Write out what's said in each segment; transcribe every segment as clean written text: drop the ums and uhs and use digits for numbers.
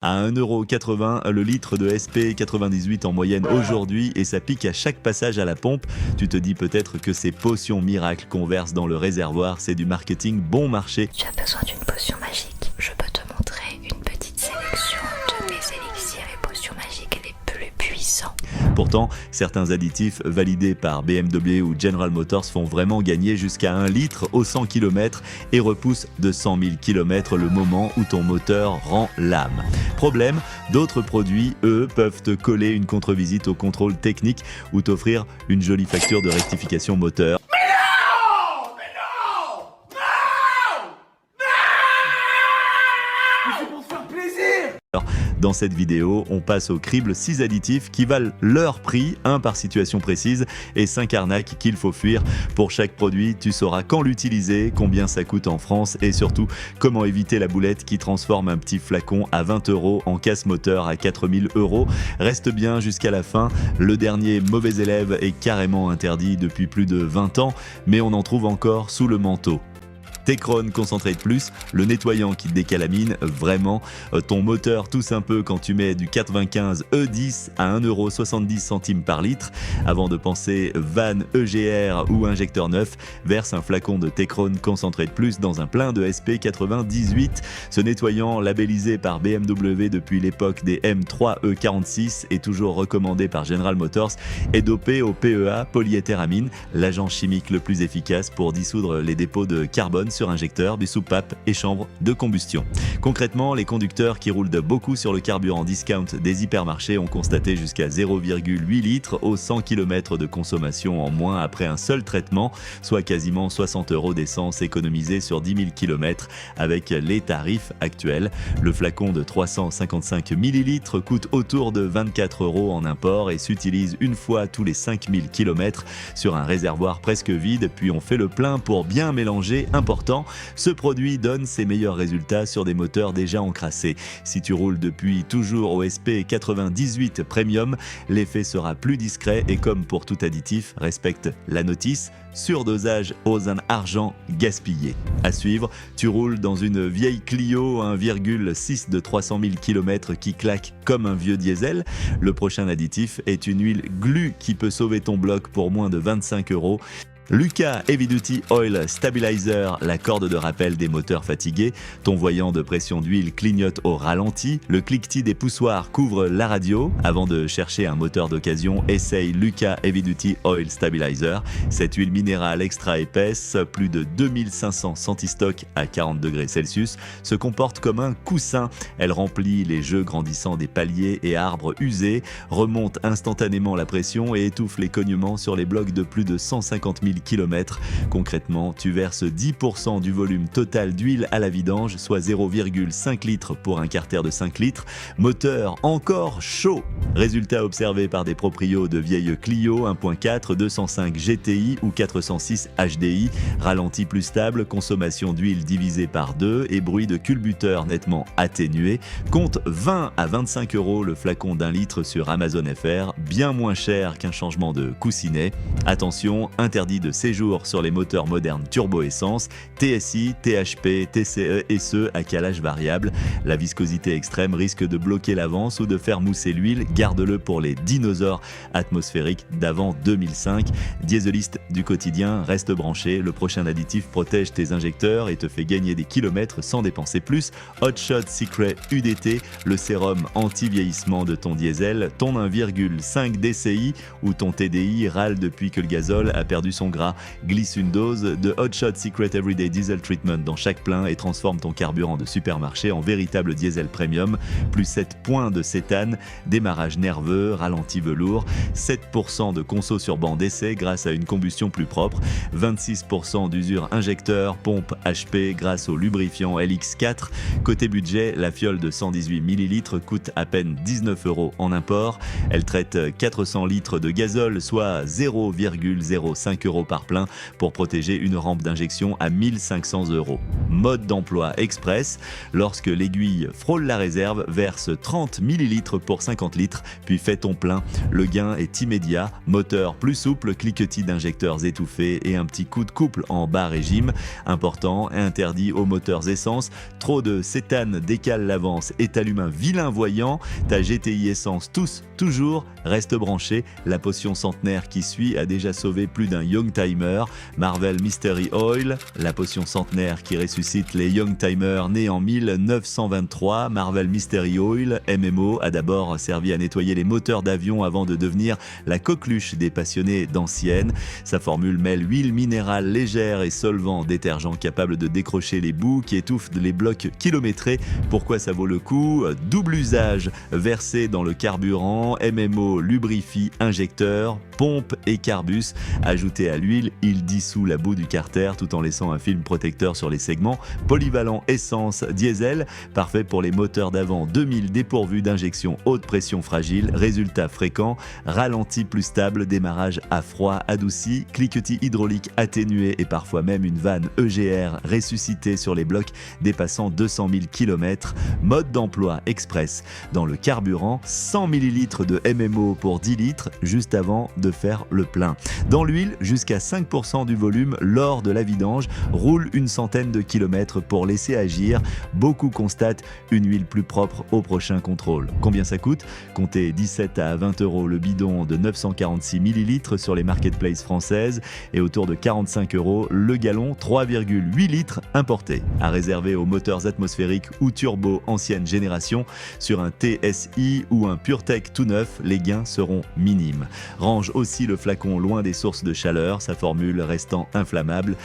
À 1,80 € le litre de SP98 en moyenne aujourd'hui et ça pique à chaque passage à la pompe. Tu te dis peut-être que ces potions miracles qu'on verse dans le réservoir, c'est du marketing bon marché. Tu as besoin d'une potion magique. Je peux te montrer une petite sélection de mes élixirs et potions magiques les plus puissants. Pourtant, certains additifs validés par BMW ou General Motors font vraiment gagner jusqu'à 1 litre au 100 km et repoussent de 100 000 km le moment où ton moteur rend l'âme. Problème, d'autres produits, eux, peuvent te coller une contre-visite au contrôle technique ou t'offrir une jolie facture de rectification moteur. Dans cette vidéo, on passe au crible 6 additifs qui valent leur prix, 1 par situation précise et 5 arnaques qu'il faut fuir. Pour chaque produit, tu sauras quand l'utiliser, combien ça coûte en France et surtout comment éviter la boulette qui transforme un petit flacon à 20 € en casse-moteur à 4 000 €. Reste bien jusqu'à la fin, le dernier mauvais élève est carrément interdit depuis plus de 20 ans, mais on en trouve encore sous le manteau. Tecron Concentrate Plus, le nettoyant qui décalamine vraiment ton moteur tousse un peu quand tu mets du 95 E10 à 1,70 € par litre. Avant de penser vanne, EGR ou injecteur neuf, verse un flacon de Tecron Concentrate Plus dans un plein de SP98. Ce nettoyant, labellisé par BMW depuis l'époque des M3E46 et toujours recommandé par General Motors, est dopé au PEA, polyéthyramine, l'agent chimique le plus efficace pour dissoudre les dépôts de carbone sur injecteurs, des soupapes et chambres de combustion. Concrètement, les conducteurs qui roulent beaucoup sur le carburant discount des hypermarchés ont constaté jusqu'à 0,8 litres au 100 km de consommation en moins après un seul traitement, soit quasiment 60 € d'essence économisée sur 10 000 km avec les tarifs actuels. Le flacon de 355 ml coûte autour de 24 € en import et s'utilise une fois tous les 5000 km sur un réservoir presque vide, puis on fait le plein pour bien mélanger. Important, ce produit donne ses meilleurs résultats sur des moteurs déjà encrassés. Si tu roules depuis toujours au SP98 Premium, l'effet sera plus discret et comme pour tout additif, respecte la notice, surdosage ose un argent gaspillé. À suivre, tu roules dans une vieille Clio 1,6 de 300 000 km qui claque comme un vieux diesel. Le prochain additif est une huile Glu qui peut sauver ton bloc pour moins de 25 €. Lucas Heavy Duty Oil Stabilizer, la corde de rappel des moteurs fatigués. Ton voyant de pression d'huile clignote au ralenti. Le cliquetis des poussoirs couvre la radio. Avant de chercher un moteur d'occasion, essaye Lucas Heavy Duty Oil Stabilizer. Cette huile minérale extra épaisse, plus de 2500 centistock à 40 degrés Celsius, se comporte comme un coussin. Elle remplit les jeux grandissants des paliers et arbres usés, remonte instantanément la pression et étouffe les cognements sur les blocs de plus de 150 000 km. Concrètement, tu verses 10% du volume total d'huile à la vidange, soit 0,5 litres pour un carter de 5 litres. Moteur encore chaud. Résultat observé par des proprios de vieilles Clio 1.4, 205 GTI ou 406 HDI. Ralenti plus stable, consommation d'huile divisée par 2 et bruit de culbuteur nettement atténué. Compte 20 à 25 € le flacon d'1 litre sur Amazon FR, bien moins cher qu'un changement de coussinet. Attention, interdit de séjour sur les moteurs modernes turbo-essence, TSI, THP, TCE et ceux à calage variable. La viscosité extrême risque de bloquer l'avance ou de faire mousser l'huile. Garde-le pour les dinosaures atmosphériques d'avant 2005. Dieseliste du quotidien, reste branché. Le prochain additif protège tes injecteurs et te fait gagner des kilomètres sans dépenser plus. Hot Shot Secret UDT, le sérum anti-vieillissement de ton diesel, ton 1,5 DCI ou ton TDI râle depuis que le gazole a perdu son gras. Glisse une dose de Hot Shot Secret Everyday Diesel Treatment dans chaque plein et transforme ton carburant de supermarché en véritable diesel premium. Plus 7 points de cétane, démarrage nerveux, ralenti velours, 7% de conso sur banc d'essai grâce à une combustion plus propre, 26% d'usure injecteur, pompe HP grâce au lubrifiant LX4. Côté budget, la fiole de 118 ml coûte à peine 19 € en import. Elle traite 400 litres de gazole, soit 0,05 € € par plein pour protéger une rampe d'injection à 1 500 €. Mode d'emploi express, lorsque l'aiguille frôle la réserve, verse 30 ml pour 50 litres, puis fais ton plein. Le gain est immédiat, moteur plus souple, cliquetis d'injecteurs étouffés et un petit coup de couple en bas régime. Important et interdit aux moteurs essence. Trop de cétane décale l'avance et t'allume un vilain voyant. Ta GTI essence tous, toujours, reste branché. La potion centenaire qui suit a déjà sauvé plus d'un Youngtimer. Marvel Mystery Oil, la potion centenaire qui ressuscite les Youngtimers nés en 1923. Marvel Mystery Oil, MMO, a d'abord servi à nettoyer les moteurs d'avion avant de devenir la coqueluche des passionnés d'anciennes. Sa formule mêle huile minérale légère et solvant détergent capable de décrocher les bouts qui étouffent les blocs kilométrés. Pourquoi ça vaut le coup? Double usage, versé dans le carburant, MMO lubrifie injecteur, pompe et carbus. Ajouté à l'huile, il dissout la boue du carter tout en laissant un film protecteur sur les segments. Polyvalent essence diesel, parfait pour les moteurs d'avant 2000 dépourvus d'injection haute pression fragile. Résultat fréquent, ralenti plus stable, démarrage à froid adouci, cliquetis hydraulique atténué et parfois même une vanne EGR ressuscitée sur les blocs dépassant 200 000 km. Mode d'emploi express. Dans le carburant, 100 ml de MMO pour 10 litres juste avant de faire le plein. Dans l'huile, jusqu'à 5% du volume lors de la vidange. Roule une centaine de kilomètres pour laisser agir. Beaucoup constatent une huile plus propre au prochain contrôle. Combien ça coûte? Comptez 17 à 20 € le bidon de 946 ml sur les marketplaces françaises et autour de 45 € le gallon 3,8 litres importé. À réserver aux moteurs atmosphériques ou turbo ancienne génération. Sur un TSI ou un PureTech tout neuf, les gains seront minimes. Range aussi le flacon loin des sources de chaleur, sa formule restant inflammable.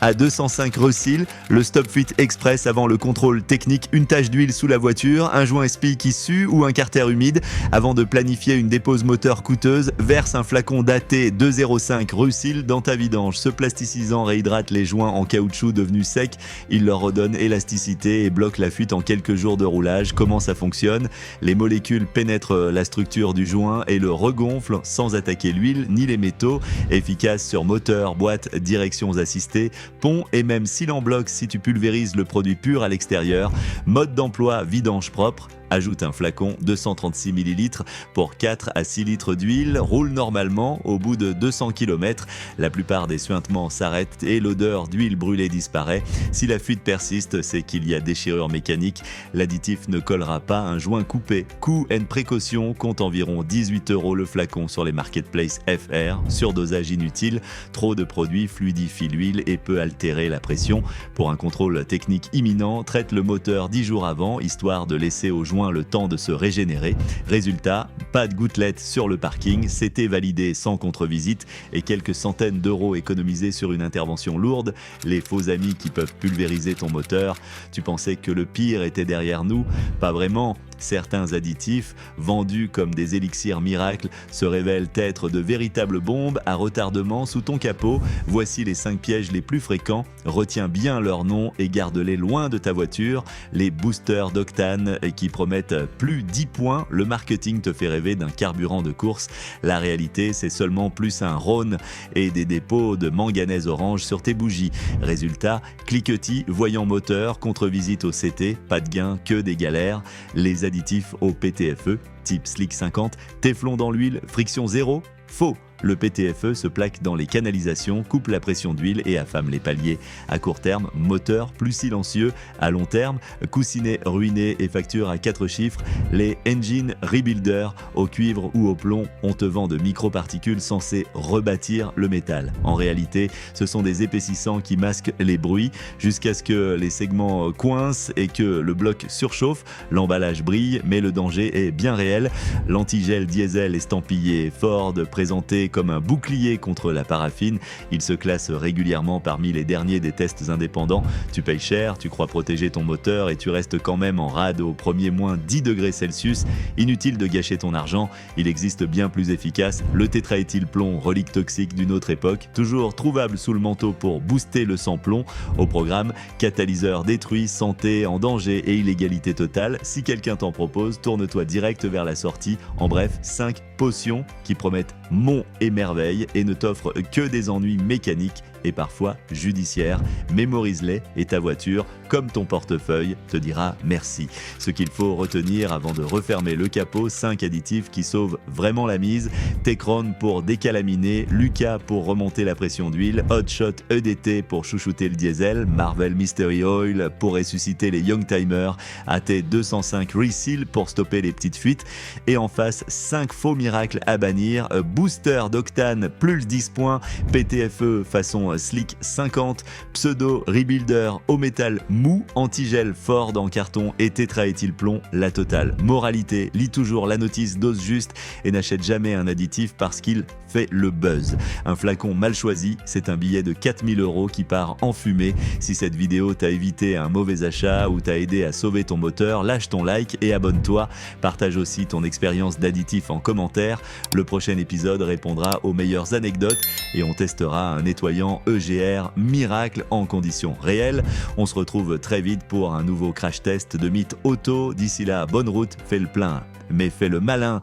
À 205 Recil, le Stop Fit Express avant le contrôle technique, une tache d'huile sous la voiture, un joint SPI qui sue ou un carter humide. Avant de planifier une dépose moteur coûteuse, verse un flacon daté 205 Recil dans ta vidange. Ce plasticisant réhydrate les joints en caoutchouc devenus secs. Il leur redonne élasticité et bloque la fuite en quelques jours de roulage. Comment ça fonctionne? Les molécules pénètrent la structure du joint et le regonflent sans attaquer l'huile ni les métaux. Efficace sur moteur, boîte, directions assistées, pont et même seal en bloc si tu pulvérises le produit pur à l'extérieur. Mode d'emploi vidange propre. Ajoute un flacon 236 ml pour 4 à 6 litres d'huile, roule normalement au bout de 200 km. La plupart des suintements s'arrêtent et l'odeur d'huile brûlée disparaît. Si la fuite persiste, c'est qu'il y a déchirure mécanique. L'additif ne collera pas un joint coupé. Coût and précaution, compte environ 18 € le flacon sur les marketplaces FR. Surdosage inutile, trop de produits fluidifient l'huile et peut altérer la pression. Pour un contrôle technique imminent, traite le moteur 10 jours avant, histoire de laisser au joint le temps de se régénérer. Résultat, pas de gouttelettes sur le parking, c'était validé sans contre-visite et quelques centaines d'euros économisés sur une intervention lourde. Les faux amis qui peuvent pulvériser ton moteur. Tu pensais que le pire était derrière nous? Pas vraiment. Certains additifs, vendus comme des élixirs miracles, se révèlent être de véritables bombes à retardement sous ton capot. Voici les 5 pièges les plus fréquents. Retiens bien leur nom et garde-les loin de ta voiture. Les boosters d'octane qui promettent plus 10 points. Le marketing te fait rêver d'un carburant de course. La réalité, c'est seulement plus un Rhône et des dépôts de manganèse orange sur tes bougies. Résultat, cliquetis, voyant moteur, contre-visite au CT, pas de gain, que des galères. Les additifs au PTFE, type Slick 50, téflon dans l'huile, friction zéro, faux. Le PTFE se plaque dans les canalisations, coupe la pression d'huile et affame les paliers. À court terme, moteur plus silencieux. À long terme, coussinet ruiné et facture à 4 chiffres. Les Engine Rebuilder au cuivre ou au plomb, on te vend de microparticules censées rebâtir le métal. En réalité, ce sont des épaississants qui masquent les bruits jusqu'à ce que les segments coincent et que le bloc surchauffe. L'emballage brille, mais le danger est bien réel. L'antigel diesel estampillé Ford, présenté comme un bouclier contre la paraffine. Il se classe régulièrement parmi les derniers des tests indépendants. Tu payes cher, tu crois protéger ton moteur et tu restes quand même en rade au premier moins 10 degrés Celsius. Inutile de gâcher ton argent, il existe bien plus efficace. Le tétraéthylplomb, relique toxique d'une autre époque, toujours trouvable sous le manteau pour booster le sans-plomb. Au programme, catalyseur détruit, santé en danger et illégalité totale. Si quelqu'un t'en propose, tourne-toi direct vers la sortie. En bref, 5 potions qui promettent mon émerveille et ne t'offre que des ennuis mécaniques et parfois judiciaires. Mémorise-les et ta voiture, comme ton portefeuille, te dira merci. Ce qu'il faut retenir avant de refermer le capot, 5 additifs qui sauvent vraiment la mise. Tecron pour décalaminer, Lucas pour remonter la pression d'huile, Hotshot EDT pour chouchouter le diesel, Marvel Mystery Oil pour ressusciter les Youngtimers, AT205 Reseal pour stopper les petites fuites. Et en face, 5 faux miracles à bannir, Booster d'octane plus 10 points, PTFE façon Slick 50, Pseudo Rebuilder au métal mou, antigel Ford en carton et tétraéthylplomb, la totale. Moralité, lis toujours la notice dose juste et n'achète jamais un additif parce qu'il fait le buzz. Un flacon mal choisi, c'est un billet de 4000 € qui part en fumée. Si cette vidéo t'a évité un mauvais achat ou t'a aidé à sauver ton moteur, lâche ton like et abonne-toi. Partage aussi ton expérience d'additif en commentaire. Le prochain épisode répondra aux meilleures anecdotes et on testera un nettoyant EGR miracle en conditions réelles. On se retrouve très vite pour un nouveau crash test de Mythe Auto. D'ici là, bonne route, fais le plein, mais fais le malin.